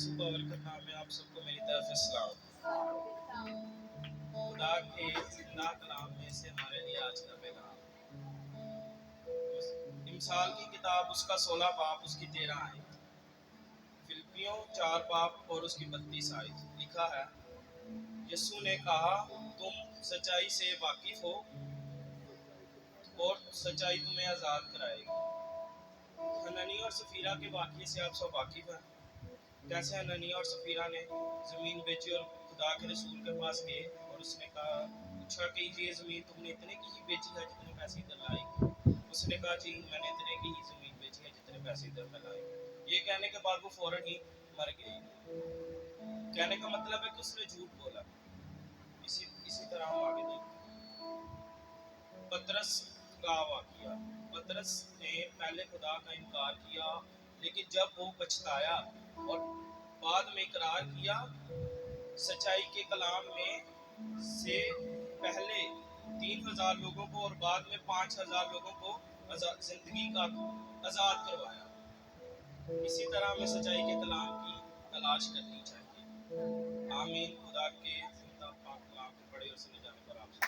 یسوع بابرکت نام میں آپ سب کو میری طرف سے سلام۔ خدا کے زندہ کلام میں سے ہمارے لیے آج کا پیغام امثال کی کتاب اس کا 16 باب اس کی 13 آیت، فلپیوں 4 باب اور اس کی 32 آیت لکھا ہے، یسوع نے کہا تم سچائی سے واقف ہو اور سچائی تمہیں آزاد کرائے گی۔ حنانیہ اور سفیرہ کے واقعے سے آپ سب واقف ہیں، کیسے حنانیہ اور سفیرہ نے زمین بیچی اور خدا کے رسول کے پاس گئے اور اس نے کہا پوچھا کہ یہ زمین تم نے اتنے کی ہی بیچی ہے جتنے پیسے ادھر لائی؟ اس نے کہا جی میں نے اتنے کی ہی زمین بیچی ہے جتنے پیسے ادھر میں لائی۔ یہ کہنے کے بعد وہ فوراً ہی مر گئی۔ کہنے کا مطلب ہے کہ اس نے جھوٹ بولا۔ اسی طرح ہم آگے دیکھتے ہیں پطرس کا واقعہ۔ پطرس نے پہلے خدا کا انکار کیا، لیکن جب وہ پچھتایا اور بعد میں اقرار کیا، سچائی کے کلام میں سے پہلے 3000 لوگوں کو اور بعد میں 5000 لوگوں کو زندگی کا آزاد کروایا۔ اسی طرح ہمیں سچائی کے کلام کی تلاش کرنی چاہیے۔ آمین۔ خدا کے زندہ پاک کلام کو پڑھے اور سنے جانے پر آپ سے